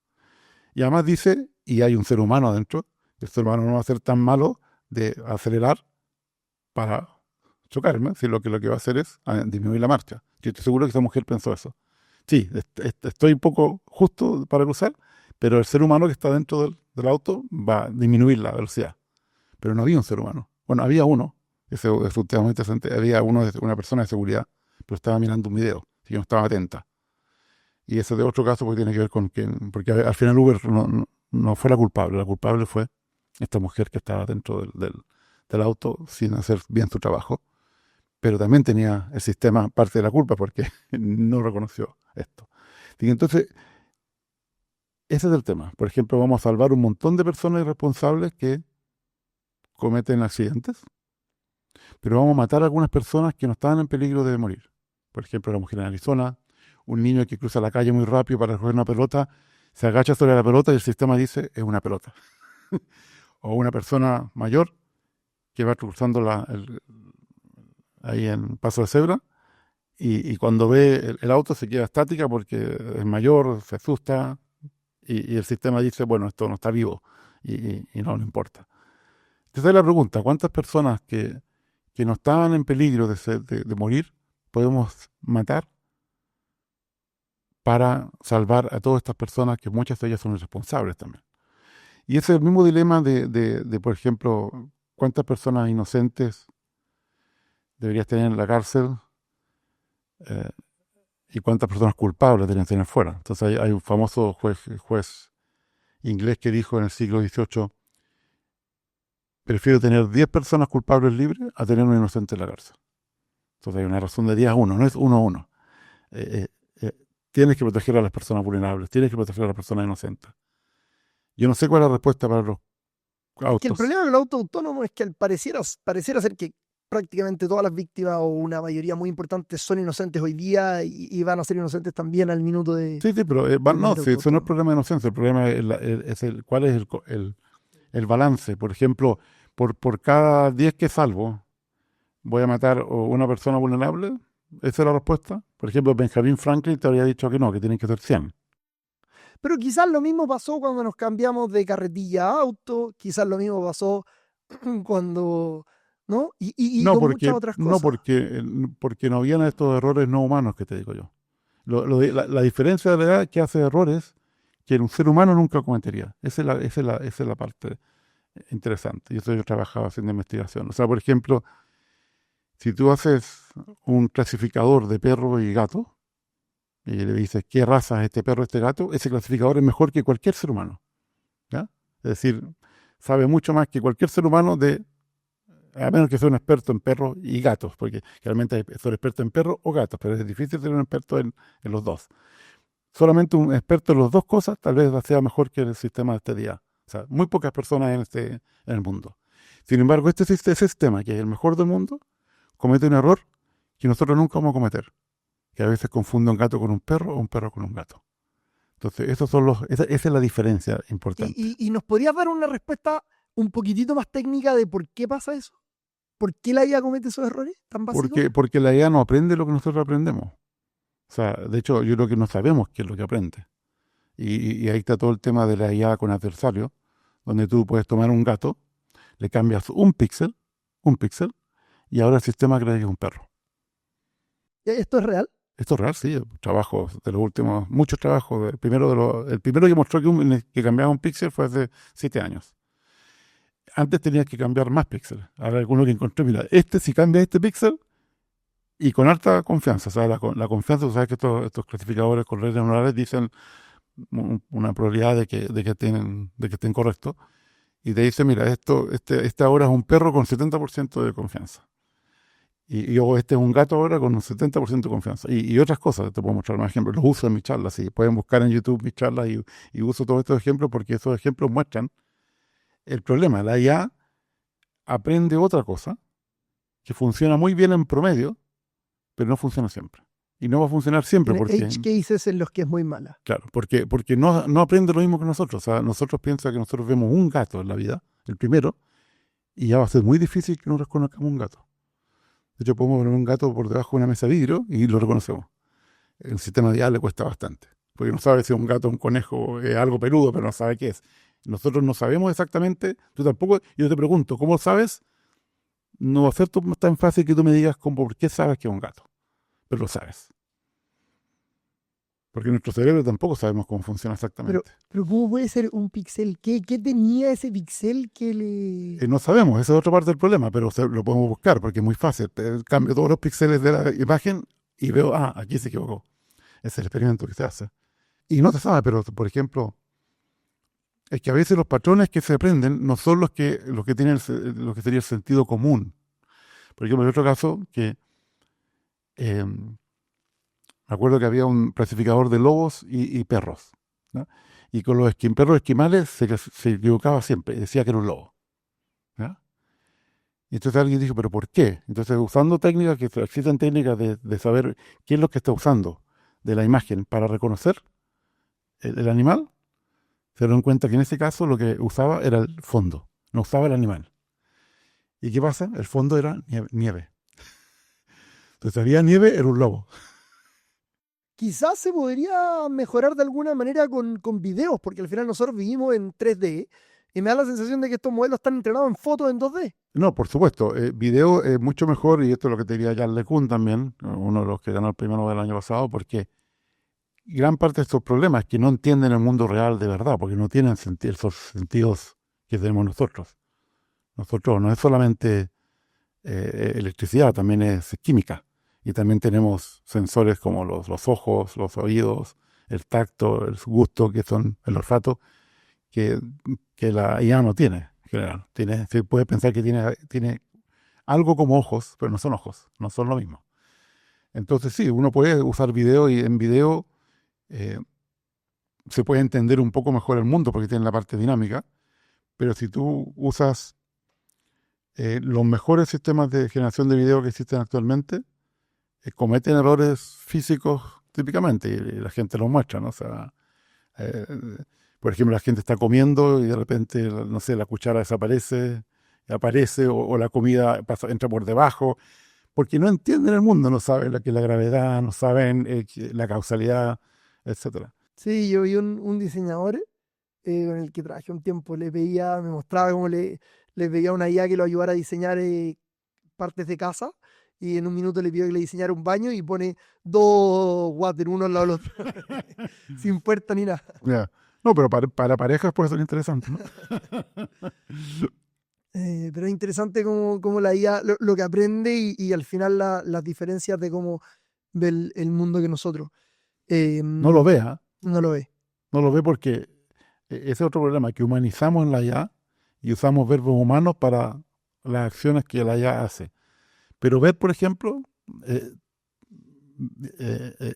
Y además dice, y hay un ser humano adentro, el ser humano no va a ser tan malo de acelerar para chocarme, si lo que va a hacer es disminuir la marcha. Yo estoy seguro que esa mujer pensó eso. Sí, estoy un poco justo para cruzar, pero el ser humano que está dentro del auto va a disminuir la velocidad. Pero no había un ser humano. Bueno, había uno, ese es un tema muy interesante, había una persona de seguridad, pero estaba mirando un video, así que no estaba atenta. Y ese de otro caso porque tiene que ver con que, porque al final Uber no fue la culpable fue esta mujer que estaba dentro del auto sin hacer bien su trabajo, pero también tenía el sistema parte de la culpa porque no reconoció esto. Y entonces, ese es el tema. Por ejemplo, vamos a salvar un montón de personas irresponsables que cometen accidentes, pero vamos a matar a algunas personas que no estaban en peligro de morir. Por ejemplo, la mujer en Arizona, un niño que cruza la calle muy rápido para recoger una pelota, se agacha sobre la pelota y el sistema dice es una pelota. O una persona mayor que va cruzando ahí en paso de cebra y cuando ve el auto se queda estática porque es mayor, se asusta y el sistema dice, bueno, esto no está vivo y no le importa. Entonces hay la pregunta, ¿cuántas personas que no estaban en peligro de morir podemos matar para salvar a todas estas personas que muchas de ellas son irresponsables también? Y ese es el mismo dilema por ejemplo, cuántas personas inocentes deberías tener en la cárcel eh, y cuántas personas culpables deberían tener fuera. Entonces hay un famoso juez inglés que dijo en el siglo XVIII, prefiero tener 10 personas culpables libres a tener un inocente en la cárcel. Entonces hay una razón de 10 a 1, no es 1 a 1. Eh, tienes que proteger a las personas vulnerables, tienes que proteger a las personas inocentes. Yo no sé cuál es la respuesta para los Es que el autos. problema con el auto autónomo es que pareciera ser que prácticamente todas las víctimas o una mayoría muy importante son inocentes hoy día y van a ser inocentes también al minuto Sí, sí, pero de no, tener sí, auto eso no es el autónomo. problema de inocencia, el problema es cuál es el balance. Por ejemplo, por cada 10 que salvo, voy a matar o una persona vulnerable. Esa es la respuesta. Por ejemplo, Benjamin Franklin te habría dicho que no, que tienen que ser 100. Pero quizás lo mismo pasó cuando nos cambiamos de carretilla a auto, quizás lo mismo pasó cuando, ¿no? Y No, con muchas otras no cosas. porque no habían estos errores no humanos que te digo yo. La diferencia de la edad es que hace errores que un ser humano nunca cometería. Esa es la parte interesante. Yo trabajaba haciendo investigación. O sea, por ejemplo, si tú haces un clasificador de perro y gato, y le dices qué raza es este perro, este gato, ese clasificador es mejor que cualquier ser humano. ¿Ya? Es decir, sabe mucho más que cualquier ser humano a menos que sea un experto en perros y gatos, porque realmente son expertos en perros o gatos, pero es difícil tener un experto en los dos. Solamente un experto en las dos cosas tal vez sea mejor que el sistema de este día. O sea, muy pocas personas en el mundo. Sin embargo, ese sistema, que es el mejor del mundo, comete un error que nosotros nunca vamos a cometer, que a veces confunde un gato con un perro o un perro con un gato. Entonces, esa es la diferencia importante. Y nos podrías dar una respuesta un poquitito más técnica de por qué pasa eso? ¿Por qué la IA comete esos errores tan básicos? Porque la IA no aprende lo que nosotros aprendemos. O sea, de hecho, yo creo que no sabemos qué es lo que aprende. Y ahí está todo el tema de la IA con adversario, donde tú puedes tomar un gato, le cambias un píxel, y ahora el sistema cree que es un perro. ¿Esto es real? Esto es real, sí. Trabajos de los últimos, muchos trabajos. El primero que mostró que cambiaba un píxel fue hace 7 años. Antes tenías que cambiar más píxeles. Ahora alguno que encontré, mira, si cambia este píxel y con alta confianza. O sea, la confianza, tú sabes que estos clasificadores con redes neuronales dicen una probabilidad de que estén correctos. Y te dice, mira, este ahora es un perro con 70% de confianza. O este es un gato ahora con un 70% de confianza. Y otras cosas, te puedo mostrar más ejemplos. Los uso en mis charlas. Sí. Pueden buscar en YouTube mis charlas y uso todos estos ejemplos porque esos ejemplos muestran el problema. La IA aprende otra cosa que funciona muy bien en promedio, pero no funciona siempre. Y no va a funcionar siempre Tiene porque, edge cases en los que es muy mala. claro, porque no aprende lo mismo que nosotros. O sea, nosotros piensa que nosotros vemos un gato en la vida, el primero, y ya va a ser muy difícil que no reconozcamos un gato. De hecho, podemos poner un gato por debajo de una mesa de vidrio y lo reconocemos. El sistema de IA le cuesta bastante, porque no sabe si es un gato o un conejo, es algo peludo, pero no sabe qué es. Nosotros no sabemos exactamente, tú tampoco, yo te pregunto, ¿cómo sabes? No va a ser tan fácil que tú me digas por qué sabes que es un gato, pero lo sabes. Porque nuestro cerebro tampoco sabemos cómo funciona Pero, exactamente. pero ¿cómo puede ser un píxel? ¿Qué tenía ese píxel que le...? No sabemos, esa es otra parte del problema, pero lo podemos buscar porque es muy fácil. Cambio todos los píxeles de la imagen y veo, aquí se equivocó. Es el experimento que se hace. Y no se sabe, pero por ejemplo, es que a veces los patrones que se aprenden no son los que tienen lo que sería el sentido común. Por ejemplo, en otro caso, que me acuerdo que había un clasificador de lobos y perros, ¿no? Y con los perros esquimales se equivocaba siempre, decía que era un lobo, ¿ya? Y entonces alguien dijo, ¿pero por qué? Entonces, usando técnicas, existen técnicas de saber qué es lo que está usando de la imagen para reconocer el animal, se dieron cuenta que en ese caso lo que usaba era el fondo, no usaba el animal. ¿Y qué pasa? El fondo era nieve. Entonces, había nieve, era un lobo. Quizás se podría mejorar de alguna manera con videos, porque al final nosotros vivimos en 3D y me da la sensación de que estos modelos están entrenados en fotos en 2D. No, por supuesto, video es mucho mejor, y esto es lo que te diría Charles LeCun también, uno de los que ganó el premio Nobel el año pasado, porque gran parte de estos problemas es que no entienden el mundo real de verdad, porque no tienen esos sentidos que tenemos nosotros. Nosotros no es solamente electricidad, también es química. Y también tenemos sensores como los ojos, los oídos, el tacto, el gusto, que son el olfato, que, que la IA no tiene. En general. Se puede pensar que tiene algo como ojos, pero no son ojos, no son lo mismo. Entonces sí, uno puede usar video y en video eh, se puede entender un poco mejor el mundo porque tiene la parte dinámica, pero si tú usas los mejores sistemas de generación de video que existen actualmente, cometen errores físicos típicamente y la gente los muestra, ¿no? O sea, eh, por ejemplo, la gente está comiendo y de repente, no sé, la cuchara desaparece, aparece o la comida entra por debajo, porque no entienden el mundo, no saben la gravedad, no saben la causalidad, etcétera. Sí, yo vi un diseñador con el que trabajé un tiempo, me mostraba cómo le pedía una IA que lo ayudara a diseñar partes de casa. Y en un minuto le pidió que le diseñara un baño y pone dos water, uno al lado del otro, sin puerta ni nada. Yeah. No, pero para parejas puede ser interesante, ¿no? Pero es interesante cómo la IA lo que aprende y al final las diferencias de cómo ve el mundo que nosotros. No lo vea, No lo ve. no lo ve porque ese es otro problema, que humanizamos la IA y usamos verbos humanos para las acciones que la IA hace. Pero ver, por ejemplo,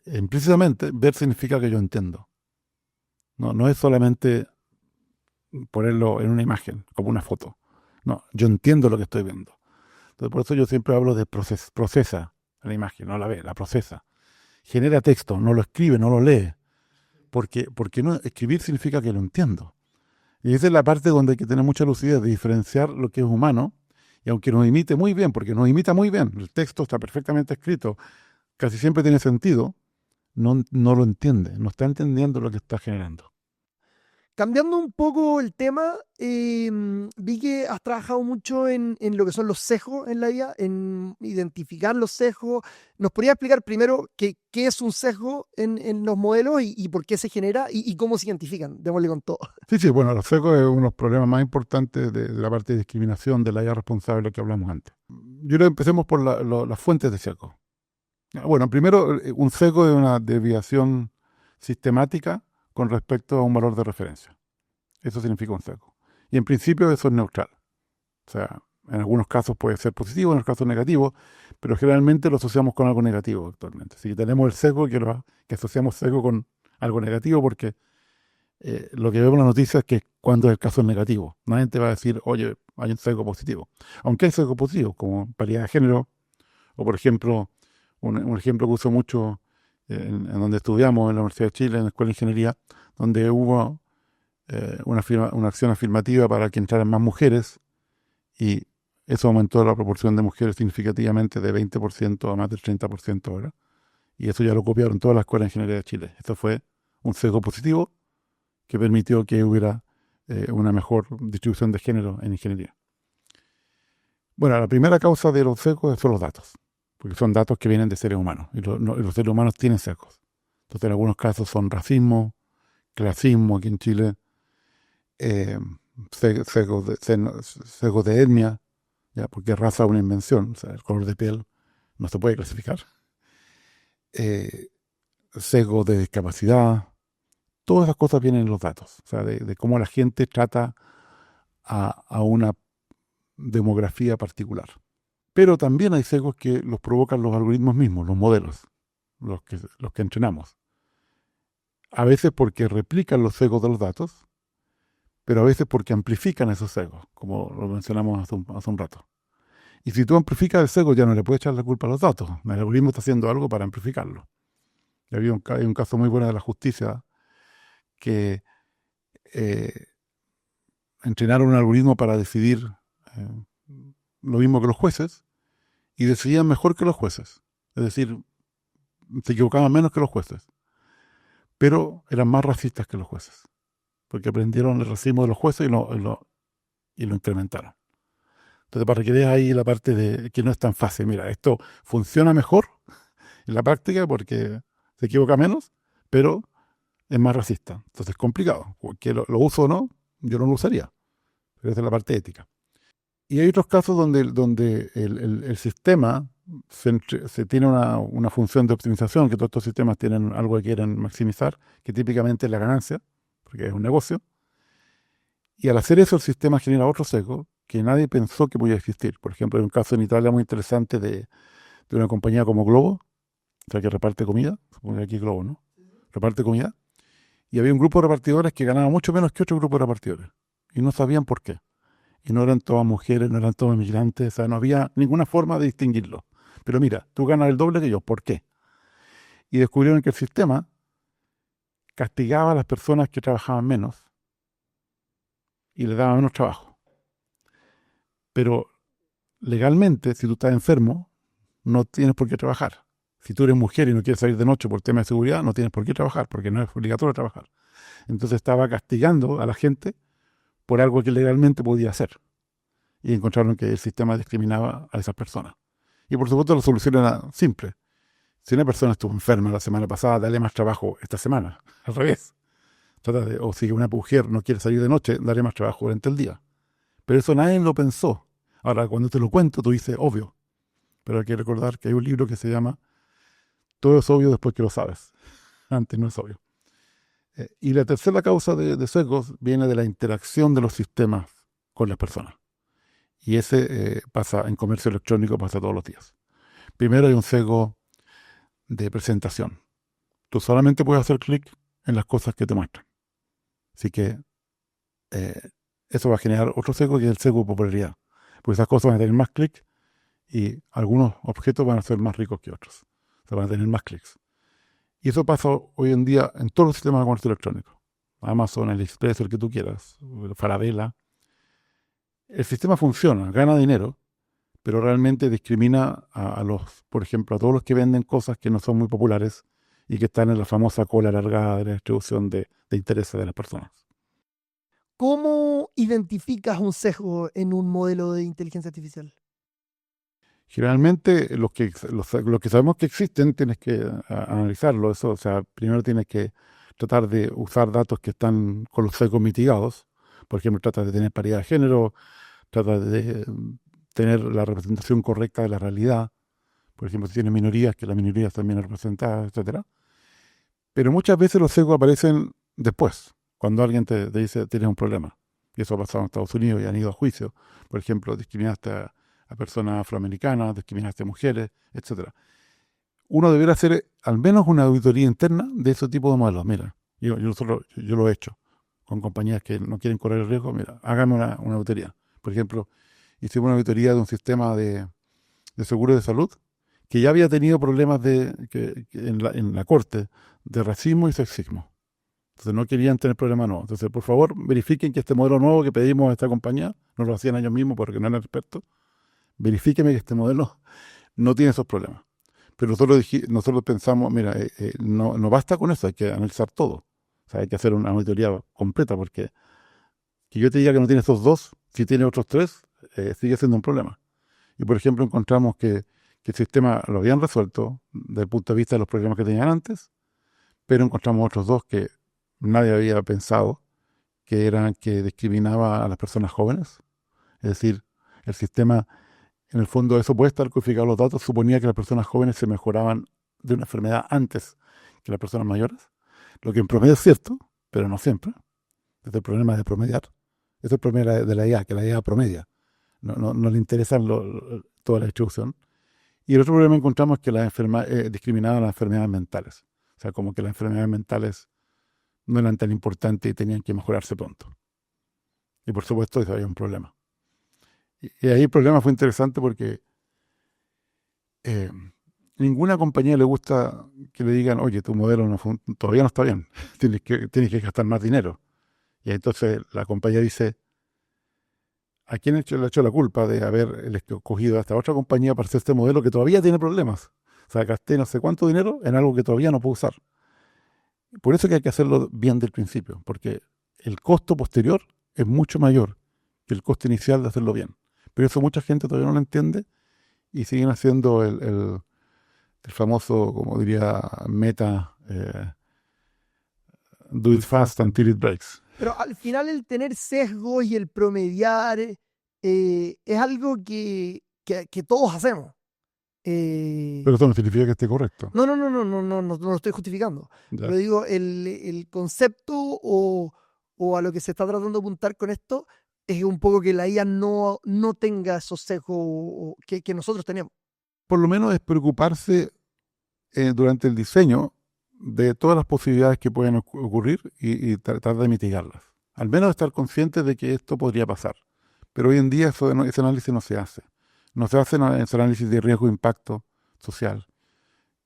implícitamente, ver significa que yo entiendo. No es solamente ponerlo en una imagen, como una foto. No, yo entiendo lo que estoy viendo. Entonces, por eso yo siempre hablo de procesa la imagen, no la ve, la procesa. Genera texto, no lo escribe, no lo lee. Porque no, escribir significa que lo entiendo. Y esa es la parte donde hay que tener mucha lucidez de diferenciar lo que es humano. Y aunque nos imite muy bien, porque nos imita muy bien, el texto está perfectamente escrito, casi siempre tiene sentido, no lo entiende, no está entendiendo lo que está generando. Cambiando un poco el tema, vi que has trabajado mucho en lo que son los sesgos en la IA, en identificar los sesgos. ¿Nos podrías explicar primero qué es un sesgo en los modelos y por qué se genera y cómo se identifican? Démosle con todo. Sí, bueno, los sesgos es uno de los problemas más importantes de la parte de discriminación de la IA responsable de lo que hablamos antes. Yo creo que empecemos por las fuentes de sesgo. Bueno, primero, un sesgo es una desviación sistemática con respecto a un valor de referencia. Eso significa un sesgo. Y en principio eso es neutral. O sea, en algunos casos puede ser positivo, en otros casos negativo, pero generalmente lo asociamos con algo negativo actualmente. Si tenemos el sesgo, que asociamos sesgo con algo negativo porque lo que vemos en la noticia es que cuando el caso es negativo, nadie te va a decir, oye, hay un sesgo positivo. Aunque hay sesgo positivo, como paridad de género, o por ejemplo, un ejemplo que uso mucho en donde estudiamos, en la Universidad de Chile, en la Escuela de Ingeniería, donde hubo una acción afirmativa para que entraran más mujeres y eso aumentó la proporción de mujeres significativamente de 20% a más del 30% ahora. Y eso ya lo copiaron todas las escuelas de Ingeniería de Chile. Esto fue un sesgo positivo que permitió que hubiera una mejor distribución de género en ingeniería. Bueno, la primera causa de los sesgos son los datos, porque son datos que vienen de seres humanos, y los seres humanos tienen sesgos. Entonces, en algunos casos son racismo, clasismo, aquí en Chile, sesgos de etnia, ¿ya? Porque raza es una invención, o sea, el color de piel no se puede clasificar. Sesgos de discapacidad, todas esas cosas vienen en los datos, o sea, de cómo la gente trata a una demografía particular. Pero también hay sesgos que los provocan los algoritmos mismos, los modelos, los que entrenamos. A veces porque replican los sesgos de los datos, pero a veces porque amplifican esos sesgos, como lo mencionamos hace un rato. Y si tú amplificas el sesgo, ya no le puedes echar la culpa a los datos. El algoritmo está haciendo algo para amplificarlo. Y hay un caso muy bueno de la justicia que entrenaron un algoritmo para decidir lo mismo que los jueces y decidían mejor que los jueces. Es decir, se equivocaban menos que los jueces, pero eran más racistas que los jueces, porque aprendieron el racismo de los jueces y lo incrementaron. Entonces, para que veas ahí la parte de que no es tan fácil. Mira, esto funciona mejor en la práctica porque se equivoca menos, pero es más racista. Entonces es complicado. Que lo uso o no, yo no lo usaría. Pero esa es la parte ética. Y hay otros casos donde el sistema se tiene una función de optimización, que todos estos sistemas tienen algo que quieren maximizar, que típicamente es la ganancia, porque es un negocio. Y al hacer eso, el sistema genera otro sesgo que nadie pensó que podía existir. Por ejemplo, hay un caso en Italia muy interesante de una compañía como Globo, o sea, que reparte comida. Supongo que aquí Globo, ¿no? Reparte comida. Y había un grupo de repartidores que ganaba mucho menos que otro grupo de repartidores. Y no sabían por qué. Y no eran todas mujeres, no eran todos inmigrantes, o sea, no había ninguna forma de distinguirlo. Pero mira, tú ganas el doble que yo, ¿por qué? Y descubrieron que el sistema castigaba a las personas que trabajaban menos y les daba menos trabajo. Pero legalmente, si tú estás enfermo, no tienes por qué trabajar. Si tú eres mujer y no quieres salir de noche por tema de seguridad, no tienes por qué trabajar, porque no es obligatorio trabajar. Entonces estaba castigando a la gente por algo que legalmente podía hacer. Y encontraron que el sistema discriminaba a esas personas. Y por supuesto la solución era simple. Si una persona estuvo enferma la semana pasada, dale más trabajo esta semana. Al revés. O si una mujer no quiere salir de noche, dale más trabajo durante el día. Pero eso nadie lo pensó. Ahora, cuando te lo cuento, tú dices, obvio. Pero hay que recordar que hay un libro que se llama Todo es obvio después que lo sabes. Antes no es obvio. Y la tercera causa de sesgos viene de la interacción de los sistemas con las personas. Y ese pasa en comercio electrónico, pasa todos los días. Primero hay un sesgo de presentación. Tú solamente puedes hacer clic en las cosas que te muestran. Así que eso va a generar otro sesgo, que es el sesgo de popularidad. Porque esas cosas van a tener más clics y algunos objetos van a ser más ricos que otros. O sea, van a tener más clics. Y eso pasa hoy en día en todos los sistemas de comercio electrónico. Amazon, AliExpress, el que tú quieras, Falabella. El sistema funciona, gana dinero, pero realmente discrimina por ejemplo, a todos los que venden cosas que no son muy populares y que están en la famosa cola alargada de la distribución de intereses de las personas. ¿Cómo identificas un sesgo en un modelo de inteligencia artificial? Generalmente, los que sabemos que existen, tienes que analizarlo. Eso, o sea, primero tienes que tratar de usar datos que están con los sesgos mitigados. Por ejemplo, trata de tener paridad de género, trata de tener la representación correcta de la realidad. Por ejemplo, si tienes minorías, que las minorías también representadas, etcétera. Pero muchas veces los sesgos aparecen después, cuando alguien te dice tienes un problema. Y eso ha pasado en Estados Unidos y han ido a juicio. Por ejemplo, discriminaste a personas afroamericanas, discriminaste a mujeres, etcétera. Uno debería hacer al menos una auditoría interna de ese tipo de modelos. Mira, yo lo he hecho con compañías que no quieren correr el riesgo. Mira, hágame una auditoría. Por ejemplo, hicimos una auditoría de un sistema de seguro de salud que ya había tenido problemas en la corte de racismo y sexismo. Entonces no querían tener problemas nuevos. Entonces, por favor, verifiquen que este modelo nuevo que pedimos a esta compañía, no lo hacían ellos mismos porque no eran expertos, verifíqueme que este modelo no tiene esos problemas. Pero nosotros pensamos, mira, no basta con eso, hay que analizar todo. O sea, hay que hacer una auditoría completa porque que yo te diga que no tiene esos dos, si tiene otros tres, sigue siendo un problema. Y por ejemplo, encontramos que el sistema lo habían resuelto desde el punto de vista de los problemas que tenían antes, pero encontramos otros dos que nadie había pensado, que eran que discriminaba a las personas jóvenes. Es decir, el sistema, en el fondo, eso puede estar codificado en los datos, suponía que las personas jóvenes se mejoraban de una enfermedad antes que las personas mayores, lo que en promedio es cierto, pero no siempre. Este es el problema de promediar. Este es el problema de la IA, que la IA promedia. No le interesa toda la distribución. Y el otro problema que encontramos es que discriminaban las enfermedades mentales. O sea, como que las enfermedades mentales no eran tan importantes y tenían que mejorarse pronto. Y por supuesto, eso había un problema. Y ahí el problema fue interesante porque eh, ninguna compañía le gusta que le digan, oye, tu modelo todavía no está bien, tienes que gastar más dinero. Y entonces la compañía dice, ¿a quién le ha hecho la culpa de haber escogido a esta otra compañía para hacer este modelo que todavía tiene problemas? O sea, gasté no sé cuánto dinero en algo que todavía no puedo usar. Por eso que hay que hacerlo bien del principio, porque el costo posterior es mucho mayor que el costo inicial de hacerlo bien. Pero eso mucha gente todavía no lo entiende y siguen haciendo el famoso, como diría Meta, do it fast until it breaks. Pero al final el tener sesgos y el promediar es algo que todos hacemos. Pero eso no significa que esté correcto. No lo estoy justificando. Ya. Pero digo, el concepto o a lo que se está tratando de apuntar con esto es un poco que la IA no tenga esos sesgos que nosotros tenemos. Por lo menos es preocuparse durante el diseño de todas las posibilidades que pueden ocurrir y tratar de mitigarlas. Al menos estar consciente de que esto podría pasar. Pero hoy en día ese análisis no se hace. No se hace ese análisis de riesgo-impacto social,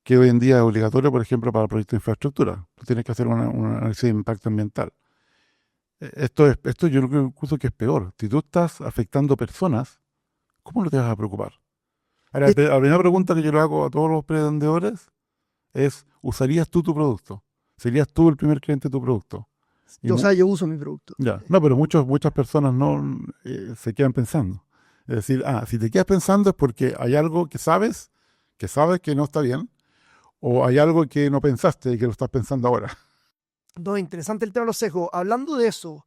que hoy en día es obligatorio, por ejemplo, para proyectos de infraestructura. Tú tienes que hacer un análisis de impacto ambiental. Esto yo creo incluso que es peor. Si tú estás afectando personas, ¿cómo no te vas a preocupar? Ahora, Es- la primera pregunta que yo le hago a todos los emprendedores es, ¿usarías tú tu producto? ¿Serías tú el primer cliente de tu producto? Y O sea, yo uso mi producto. ya, no, pero muchas personas no se quedan pensando. Es decir, si te quedas pensando es porque hay algo que sabes que no está bien, o hay algo que no pensaste y que lo estás pensando ahora. No, interesante el tema de los sesgos. Hablando de eso,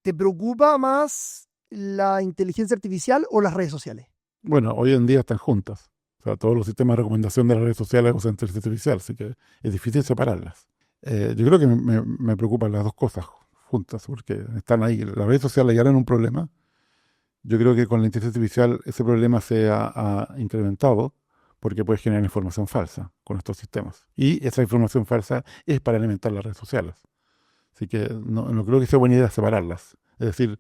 ¿te preocupa más la inteligencia artificial o las redes sociales? Bueno, hoy en día están juntas. O sea, todos los sistemas de recomendación de las redes sociales usan inteligencia artificial, así que es difícil separarlas. Yo creo que me preocupan las dos cosas juntas, porque están ahí. Las redes sociales ya eran un problema. Yo creo que con la inteligencia artificial ese problema se ha incrementado porque puede generar información falsa con estos sistemas. Y esa información falsa es para alimentar las redes sociales. Así que no creo que sea buena idea separarlas. Es decir,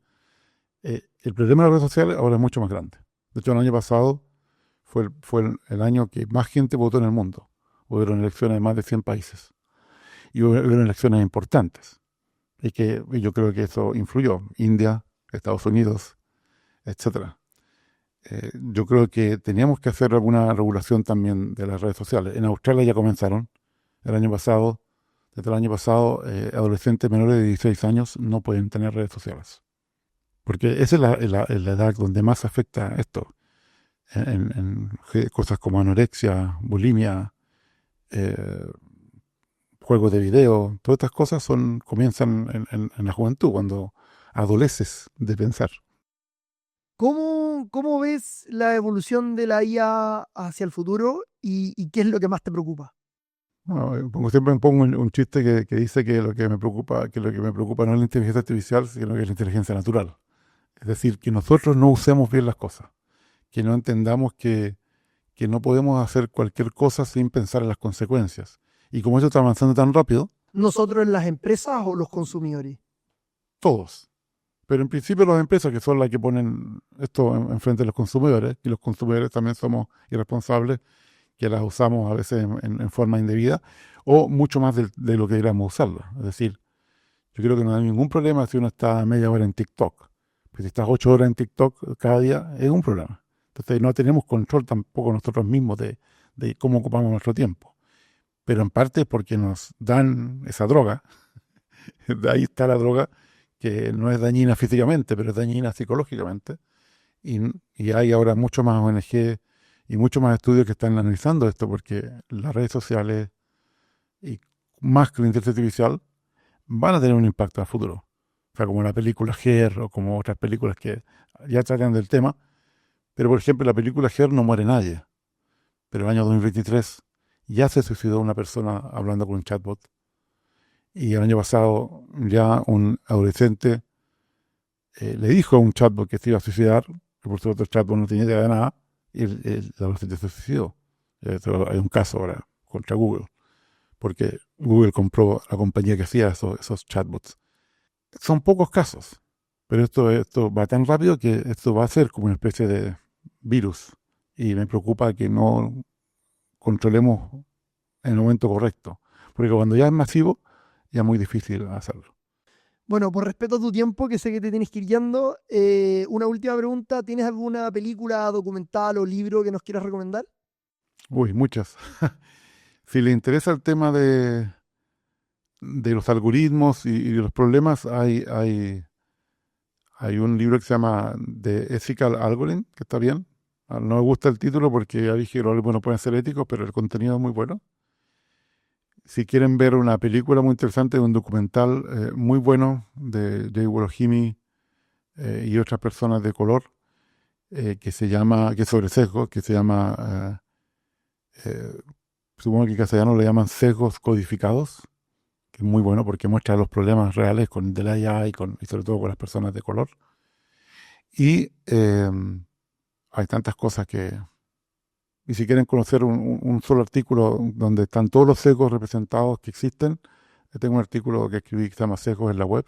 el problema de las redes sociales ahora es mucho más grande. De hecho, el año pasado fue el año que más gente votó en el mundo. Hubieron elecciones en más de 100 países. Y hubieron elecciones importantes. Y yo creo que eso influyó. India, Estados Unidos, etcétera. Yo creo que teníamos que hacer alguna regulación también de las redes sociales. En Australia ya comenzaron el año pasado. desde el año pasado, adolescentes menores de 16 años no pueden tener redes sociales. Porque esa es la edad donde más afecta esto. En cosas como anorexia, bulimia, eh, juegos de video, todas estas cosas comienzan en la juventud, cuando adoleces de pensar. ¿Cómo ves la evolución de la IA hacia el futuro y qué es lo que más te preocupa? Bueno, siempre me pongo un chiste que dice que lo que me preocupa, no es la inteligencia artificial, sino que es la inteligencia natural. Es decir, que nosotros no usemos bien las cosas, que no entendamos que no podemos hacer cualquier cosa sin pensar en las consecuencias. Y como eso está avanzando tan rápido, ¿Nosotros en las empresas o los consumidores? todos. Pero en principio las empresas, que son las que ponen esto enfrente de los consumidores, y los consumidores también somos irresponsables, que las usamos a veces en forma indebida, o mucho más de lo que deberíamos usarlas. Es decir, yo creo que no hay ningún problema si uno está media hora en TikTok. Pero si estás 8 horas en TikTok cada día, es un problema. Entonces no tenemos control tampoco nosotros mismos de cómo ocupamos nuestro tiempo. Pero en parte es porque nos dan esa droga. De ahí está la droga, que no es dañina físicamente, pero es dañina psicológicamente. Y hay ahora mucho más ONG y muchos más estudios que están analizando esto, porque las redes sociales, y más que la inteligencia artificial, van a tener un impacto a futuro. O sea, como la película Her o como otras películas que ya tratan del tema. Pero, por ejemplo, en la película Her no muere nadie. Pero en el año 2023 ya se suicidó una persona hablando con un chatbot. Y el año pasado ya un adolescente le dijo a un chatbot que se iba a suicidar, que por supuesto el chatbot no tenía idea de nada, y el adolescente se suicidó. Hay un caso ahora contra Google, porque Google compró la compañía que hacía esos chatbots. Son pocos casos, pero esto va tan rápido que esto va a ser como una especie de virus. Y me preocupa que no controlemos en el momento correcto, porque cuando ya es masivo, ya es muy difícil hacerlo. Bueno, por respeto a tu tiempo, que sé que te tienes que ir yendo, una última pregunta. ¿Tienes alguna película, documental o libro que nos quieras recomendar? Uy, muchas. Si le interesa el tema de los algoritmos y los problemas, hay un libro que se llama The Ethical Algorithm, que está bien. No me gusta el título porque ya dije que los algoritmos no pueden ser éticos, pero el contenido es muy bueno. Si quieren ver una película muy interesante, un documental muy bueno de Jay Wolojimi y otras personas de color, que es sobre sesgos, que se llama, supongo que en castellano le llaman sesgos codificados, que es muy bueno porque muestra los problemas reales con de la IA y sobre todo con las personas de color. Y hay tantas cosas que... Y si quieren conocer un solo artículo donde están todos los sesgos representados que existen, tengo un artículo que escribí que se llama Sesgos en la web,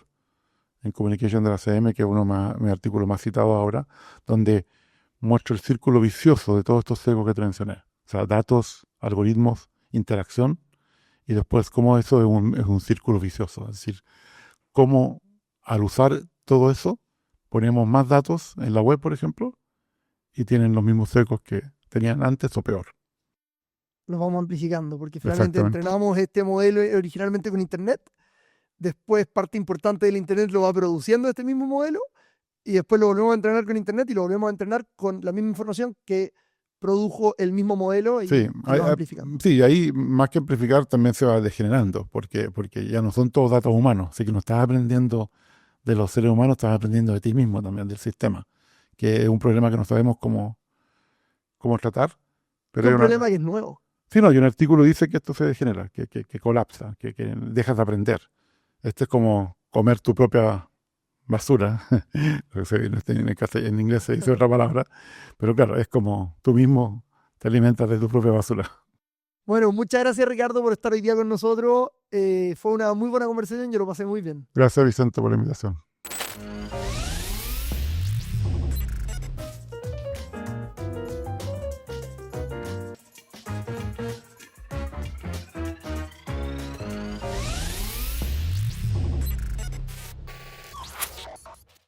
en Communication de la CM, que es mi artículo más citado ahora, donde muestro el círculo vicioso de todos estos sesgos que te mencioné. O sea, datos, algoritmos, interacción, y después cómo eso es un círculo vicioso. Es decir, cómo al usar todo eso, ponemos más datos en la web, por ejemplo, y tienen los mismos sesgos que tenían antes o peor. Los vamos amplificando, porque finalmente Exactamente. entrenamos este modelo originalmente con Internet. Después parte importante del Internet lo va produciendo este mismo modelo y después lo volvemos a entrenar con Internet y lo volvemos a entrenar con la misma información que produjo el mismo modelo Sí, y lo va amplificando. sí, ahí más que amplificar también se va degenerando, porque ya no son todos datos humanos, así que no estás aprendiendo de los seres humanos, estás aprendiendo de ti mismo también, del sistema, que es un problema que no sabemos cómo tratar. Es Pero un problema que es nuevo. sí, no, y un artículo dice que esto se degenera, que colapsa, que dejas de aprender. Esto es como comer tu propia basura. En inglés se dice otra palabra, pero claro, es como tú mismo te alimentas de tu propia basura. Bueno, muchas gracias Ricardo por estar hoy día con nosotros. Fue una muy buena conversación, yo lo pasé muy bien. Gracias, Vicente, por la invitación.